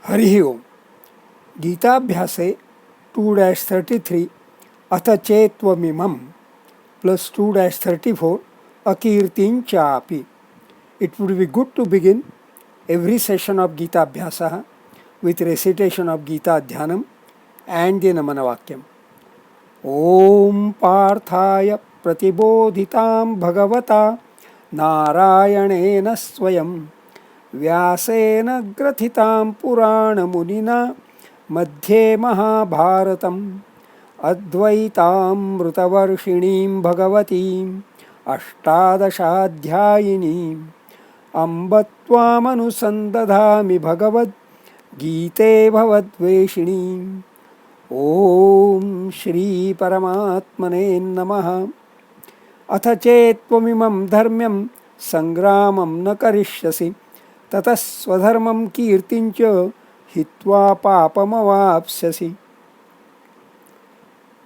हरिः ओम्। गीताभ्यासे 2-33 अथ चेत्त्वमिमं plus 2-34 अकीर्तिं चापि. It would be good to begin every session of Gita Abhyasa with recitation of Gita Dhyanam and the Namanavakyam. Om Parthaya Pratibodhitam Bhagavata Narayanena Swayam Vyasena Grathitam Purana Munina Madhye Mahabharatam Advaitaamrutavarshiniim Bhagavatim Ashtadashaadhyayinim Amb Tvamanusandathami Bhagavad Gite Bhavadveshinim. Om Shri Paramatmane Namaha. अथ चेत्त्वमिमं धर्म्यं संग्रामं न करिष्यसि ततः स्वधर्मं कीर्तिं च हित्वा पापमवाप्स्यसि.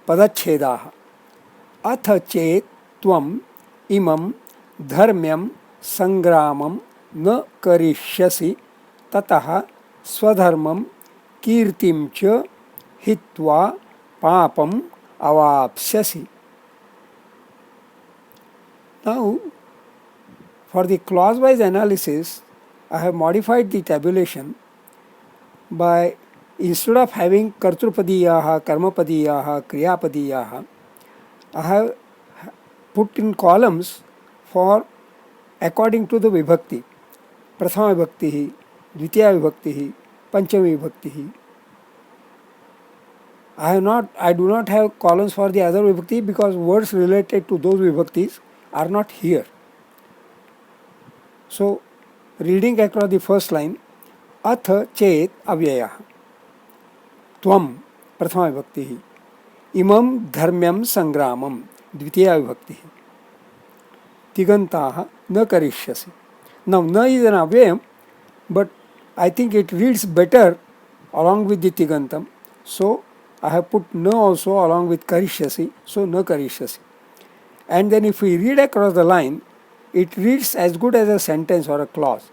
पदच्छेदाः. अथ चेत् त्वम् इमं धर्म्यं संग्रामं न करिष्यसि ततः स्वधर्मं कीर्तिं च हित्वा पापम् अवाप्स्यसि. Now, for the clause-wise analysis, I have modified the tabulation by, instead of having kartrupadiyaha, karmapadiyaha, kriyapadiyaha, I have put in columns for according to the vibhakti. Prathama vibhakti, dvitiya vibhakti, panchami vibhakti. I do not have columns for the other vibhakti because words related to those vibhaktis are not here. So, reading across the first line, Atha Chet Avyaya Tvam Prathama Vibhakti Imam Dharmyam Sangramam Dvitiya Vibhakti Tigantaha Na Karishyasi. Now, Na is an avyayam, but I think it reads better along with the Tigantam. So, I have put Na also along with Karishyasi, so Na Karishyasi. And then if we read across the line, it reads as good as a sentence or a clause.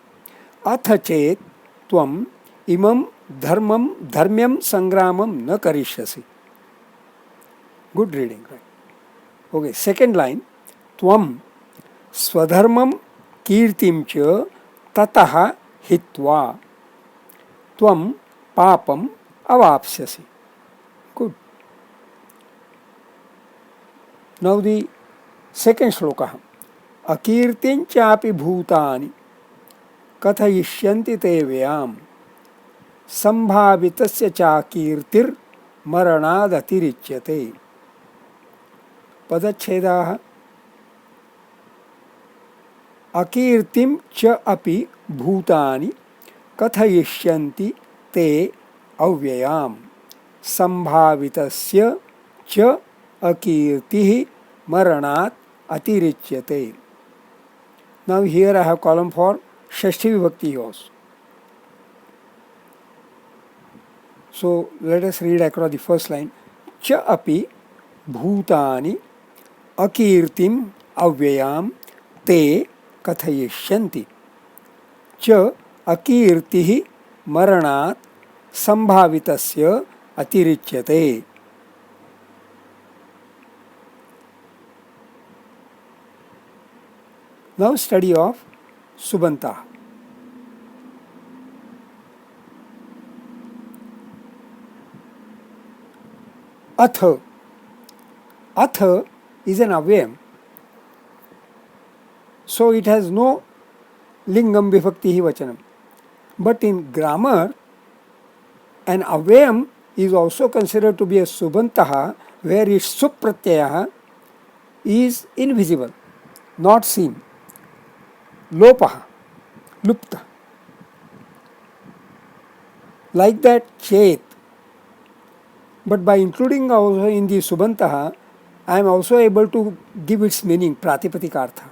Atha chet tvam imam dharmyam sangramam na karishyasi. Good reading, right? Okay, second line. Tvam swadharmam kirtim cha tataha hitva. Tvam papam avapsyasi. Good. Now the second shloka. Akirtin chapi bhutani kathayishyanti te vyam sambhavitasya cha kirtir maranad atirichyate. Padachhedaha. Akirtim cha api bhutani kathayishyanti te avyayam sambhavitasya cha akirtihi maranat atirichyate. Now here I have column for Shashti Vibhakti also. So let us read across the first line. Cha api bhutani akirtim avyayam te kathayishyanti. Cha akirtihi maranat sambhavitasya atirichyate. Now study of Subanta. Atha. Atha is an avyayam. So it has no lingam vibhakti vachanam. But in grammar, an avyayam is also considered to be a Subantaha where its supratyaya is invisible, not seen. Lopaha, lupta. Like that, chet. But by including also in the Subantaha, I am also able to give its meaning, Pratipatikartha.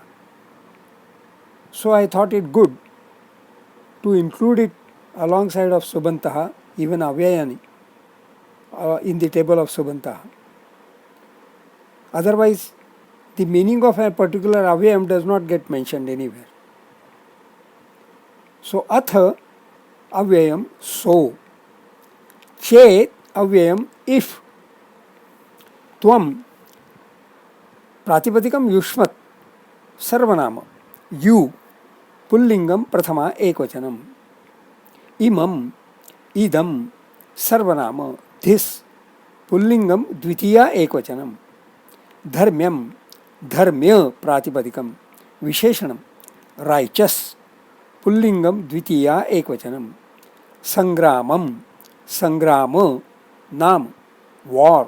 So I thought it good to include it alongside of Subantaha, even Avyayani, in the table of Subantaha. Otherwise, the meaning of a particular avyayam does not get mentioned anywhere. So, atha avyayam, so. चेत् अव्ययम् if त्वं प्रातिपदिकं युष्मत् सर्वनाम you पुल्लिंगम प्रथमा एकवचनम इमं इदं सर्वनाम this पुल्लिंगम Dwitiya एकवचनम धर्म्यम धर्म्य प्रातिपदिकम विशेषणम righteous पुल्लिंगम द्वितीया एकवचनम संग्रामम संग्राम नाम war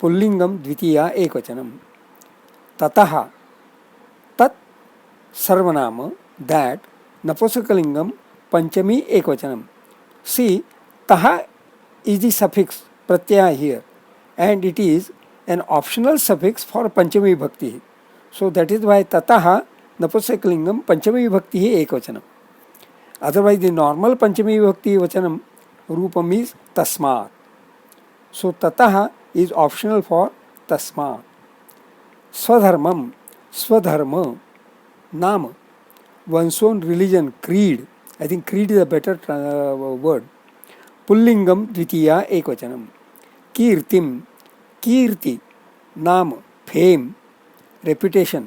पुल्लिंगम द्वितीया एकवचनम ततः तत् सर्वनाम दैट नपुंसकलिंगम पंचमी एकवचनम सी तः is the suffix pratyaya here and it is an optional suffix for panchami vibhakti. So that is why tataha napusakalingam panchami vibhakti ekvachanam. Otherwise the normal panchami vibhakti vachanam rupam is tasmat. So tataha is optional for tasmat. Swadharmam swadharma nama one's own religion creed. I think creed is a better word. पुल्लिंगम द्वितीया एकवचनम कीर्तिम कीर्ति नाम fame reputation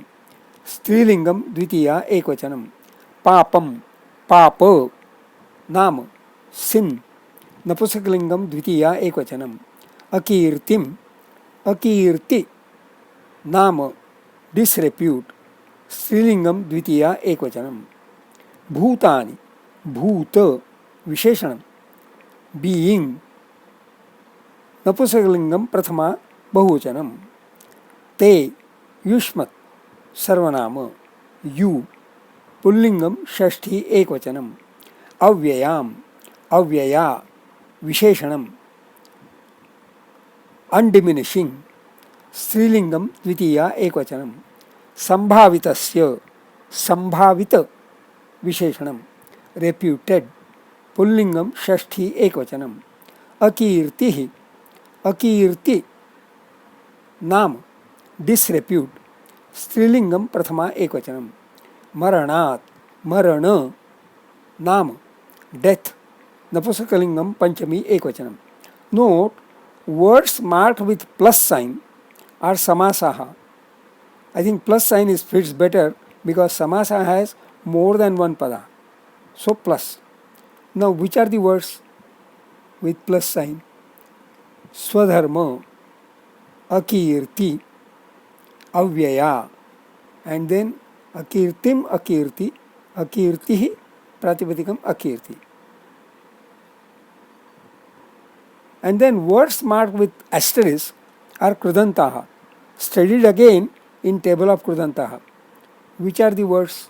स्त्रीलिंगम द्वितीया एकवचनम पापम पाप नाम सिन नपुंसकलिंगम द्वितीया एकवचनम अकीर्तिम अकीर्ति नाम डिसरेप्यूट स्त्रीलिंगम द्वितीया एकवचनम भूतानि भूत विशेषणम being नपुंसकलिंगम प्रथमा बहुवचनम ते युष्मत् सर्वनाम यू पुल्लिंगम षष्ठी एकवचनम अव्ययाम अव्यया विशेषणम अनडिमिनिशिंग स्त्रीलिंगम द्वितीया एकवचनम संभावितस्य संभावित विशेषणम रेप्यूटेड पुल्लिंगम षष्ठी एकवचनम अकीर्ति अकीर्ति नाम डिसरेप्यूट स्त्रीलिंगम प्रथमा एकवचनम मरणात् मरण नाम डेथ नपुंसकलिंगम पंचमी एकवचनम note words marked with plus sign are समासाः. I think plus sign is fits better because samasa has more than one pada. So plus. Now which are the words with plus sign? Swadharma, Akirti, Avyaya, and then Akirtim, Akirti, Akirtihi, Pratipadikam, Akirti. And then words marked with asterisk are Krudantaha, studied again in table of Krudantaha. Which are the words?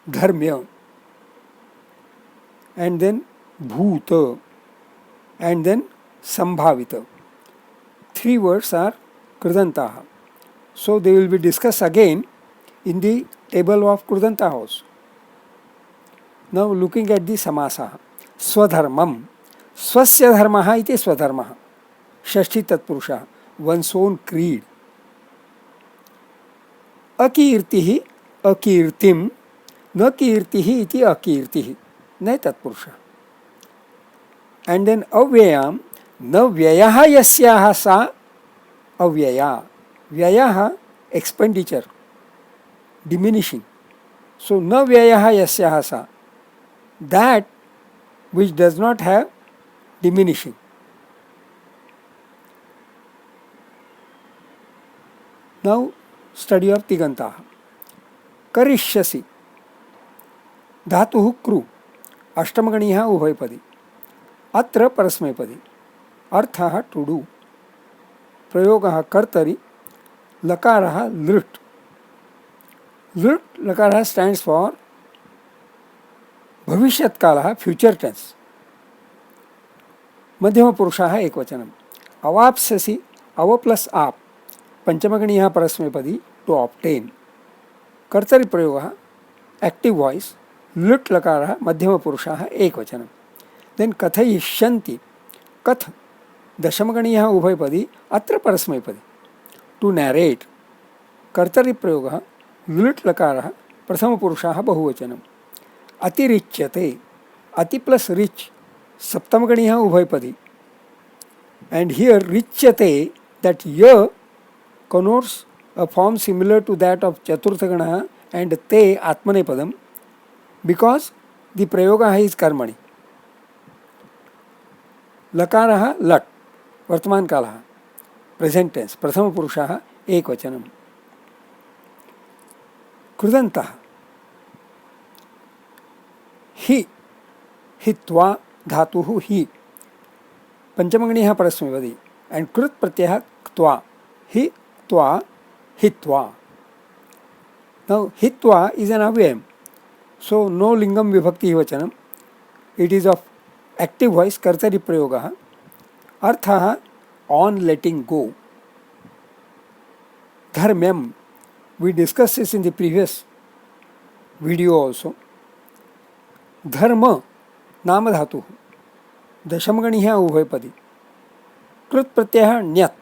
Dharmya, and then Bhuta, and then Sambhavita. Three words are Krudantaha. So they will be discussed again in the table of Krudantaha also. Now looking at the Samasa. Swadharmam. Swasya dharmaha iti swadharmaha. Shashti tatpurusha. One's own creed. Akirtihi, akirtim. न कीर्तिः इति अकीर्तिः न तत्पुरुषः. And then अव्ययाम न व्ययः यस्याः सा अव्यया. व्ययः expenditure diminishing. सो न व्ययः यस्याः सा that which does not have diminishing. Now study of Tigantaः. करिष्यसि धातुः कृ अष्टमगणीयः उभयपदी. अत्र परस्मैपदी. अर्थः टू डू. प्रयोगः कर्तरि. लकारः लृट्. लृट् लकारः स्टैंड्स फॉर भविष्यत्कालः फ्यूचर टेंस. मध्यमपुरुषः एकवचनम्. अवाप्स्यसि अव प्लस आप पंचमगणीयः परस्मैपदी टू ऑब्टेन. कर्तरि प्रयोगः एक्टिव वॉइस. लुट् लकारः मध्यमपुरुषः एकवचनम्. देन कथयिष्यन्ति कथ दशमगणीयः उभयपदी अत्र परस्मैपदी टू नैरेट. कर्तरि प्रयोगः लुट् लकारः प्रथमपुरुषः बहुवचनम्. अतिरिच्यते. अति plus rich Saptamagani Ubhayapadi. And here Richyate, that ya connotes a form similar to that of Chaturthagana and te Atmanepadam, because the Prayoga is Karmani. Lakaraha lat, Vartman Kalaha, present tense, Prathama Purushaha Ekvachanam. Krudantah, hi, hitva dhatuhu hi, Panchamagani Parasmivadi, and Krut Pratyah Ktva, hi, Tva, hitva. Now hitva is an avyayam, so no lingam vibhakti vachanam. It is of active voice, kartari prayoga. Artha, on letting go. Dharmyam, we discussed this in the previous video also. Dharma, namadhatu, dashamganiha ubhayapadi. Krut pratyah nyat,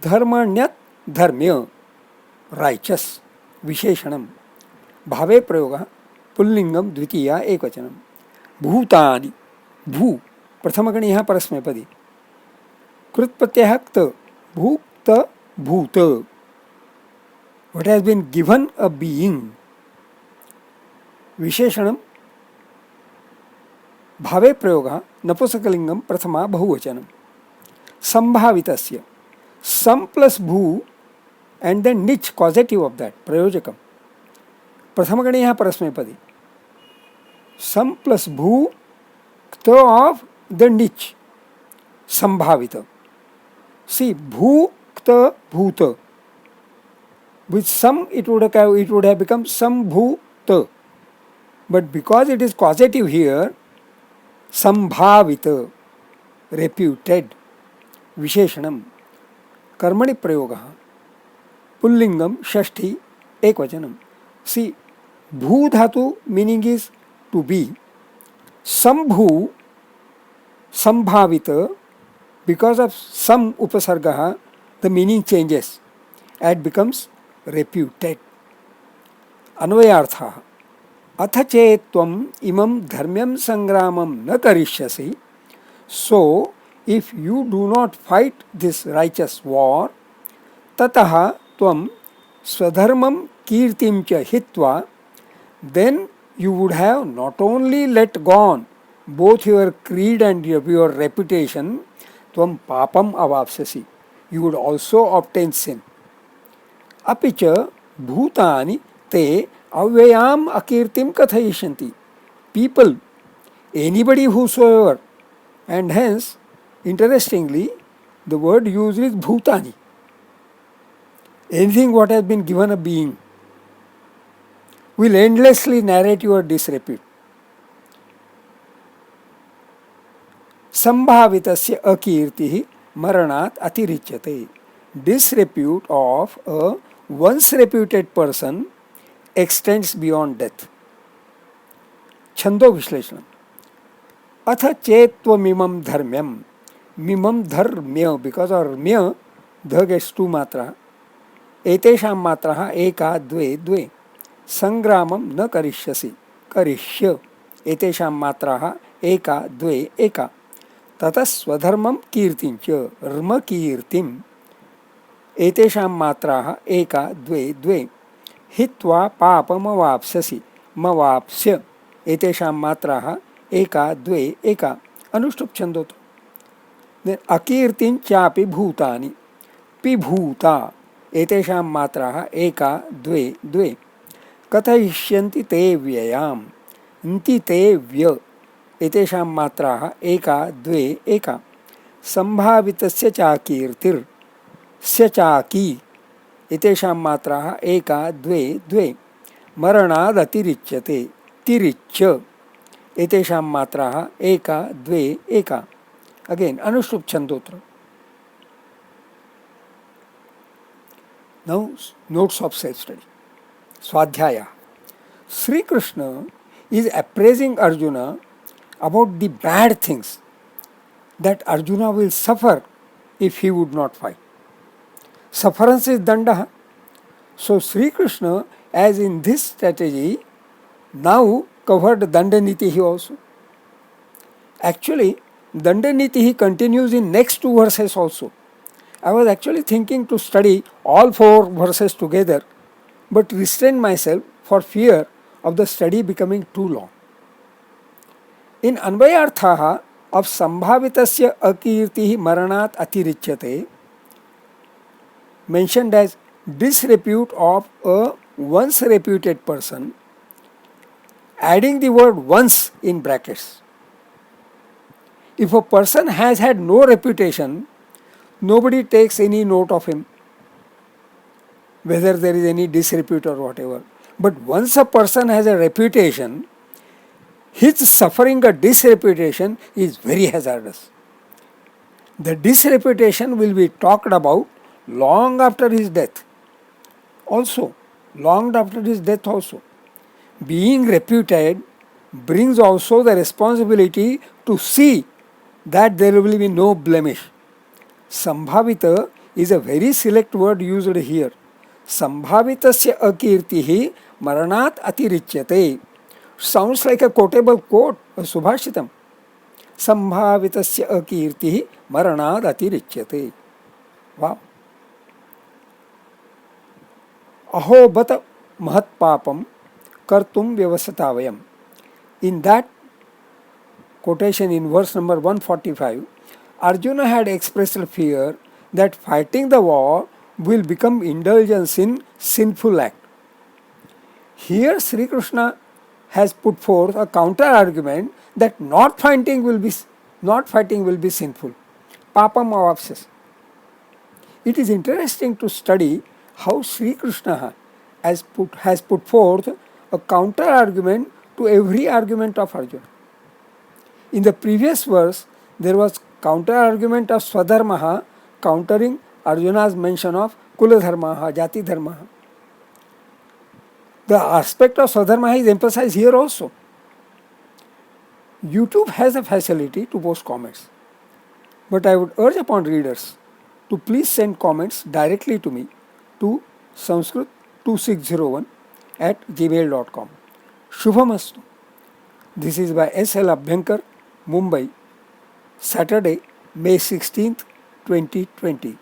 dharma nyat, dharmya, righteous, विशेषणम भावे प्रयोग पुल्लिंगम द्वितीया एकवचनम भूतानि भू प्रथमगणीय परस्मैपदी कृत प्रत्यय क्त भूक्त भूत what has been given a being विशेषणम भावे प्रयोग नपुंसकलिंगम प्रथमा बहुवचनम संभावितस्य सम प्लस भू and then nich, causative of that, prayojakam. Prathamagani parasmepadi. Sam plus bhu, kta of the nich, sambhavita. See, bhu, kta, bhuta. With some, it would have become sambhuta. But because it is causative here, sambhavita, reputed, visheshanam, karmani prayogaha. पुल्लिंगम षष्ठी एकवचनम सी भू धातु meaning is to be संभू संभावित because of सम उपसर्ग the meaning changes at becomes reputed अन्वयार्थ अथ चेत्त्वम् इमं धर्म्यं संग्रामं न करिष्यसि so if you do not fight this righteous war ततः त्वं स्वधर्मं कीर्तिं च हित्वा then you would have not only let gone both your creed and your reputation, tvam papam avapsasi, you would also obtain sin. Api cha bhutani te avyayam akirtim kathayishanti. People, anybody whosoever, and hence, interestingly, the word used is bhutani. Anything what has been given a being will endlessly narrate your disrepute. Sambhavitasya akirtihi maranat atirichyate. Disrepute of a once reputed person extends beyond death. Chando Vishleşanam. Atha chetvamimam dharmyam. Mimam dharmya, because our mya, dha gets two matra. एतेषां मात्रः एका द्वे द्वे संग्रामं न करिष्यसि करिष्य एतेषां मात्रः एका द्वे एका ततः स्वधर्मं कीर्तिं च र्म कीर्तिं एतेषां मात्रः एका द्वे द्वे हित्वा पापमवाप्स्यसि मवाप्स्य एतेषां मात्रः एका द्वे एका अनुष्टुप् छन्दोत्र अकीर्तिं चापि भूतानि पिभूता एतेषां मात्राः एका द्वे द्वे कथयिष्यन्ति ते व्ययाम् इन्ति ते व्य एतेषां मात्राः एका द्वे एका संभावितस्य चाकीर्तिर् स्य चाकी एतेषां मात्राः एका द्वे द्वे मरणादतिरिच्यते तिरिच्य एतेषां मात्राः एका द्वे एका अगेन अनुष्टुप् छन्दोत्र. Now, notes of self-study. Swadhyaya. Sri Krishna is appraising Arjuna about the bad things that Arjuna will suffer if he would not fight. Sufferance is danda. So Sri Krishna, as in this strategy, now covered Dandaniti also. Actually, Dandaniti continues in next two verses also. I was actually thinking to study all four verses together, but restrained myself for fear of the study becoming too long. In Anvayarthaha of Sambhavitasya Akirtihi Maranat Atirichyate, mentioned as disrepute of a once reputed person, adding the word once in brackets. If a person has had no reputation, nobody takes any note of him, whether there is any disrepute or whatever. But once a person has a reputation, his suffering a disreputation is very hazardous. The disreputation will be talked about long after his death. Also, long after his death also. Being reputed brings also the responsibility to see that there will be no blemish. Sambhavita is a very select word used here. Sambhavitasya akirtihi maranat atirichyate. Sounds like a quotable quote, a subhashitam. Sambhavitasya akirtihi maranat atirichyate. Wow. Aho bata mahat papam kartum vyavasatavayam. In that quotation in verse number 145, Arjuna had expressed fear that fighting the war will become indulgence in sinful act. Here Sri Krishna has put forth a counter argument that not fighting will be sinful. Papam avapsas. It is interesting to study how Sri Krishna has put forth a counter argument to every argument of Arjuna. In the previous verse, there was counter argument of Swadharmaha countering Arjuna's mention of Kuladharmaha, Jati Dharmaha. The aspect of Swadharmaha is emphasized here also. YouTube has a facility to post comments, but I would urge upon readers to please send comments directly to me to sanskrit2601@gmail.com. Shubhamastu. This is by S.L. Abhyankar, Mumbai, Saturday, May 16th, 2020.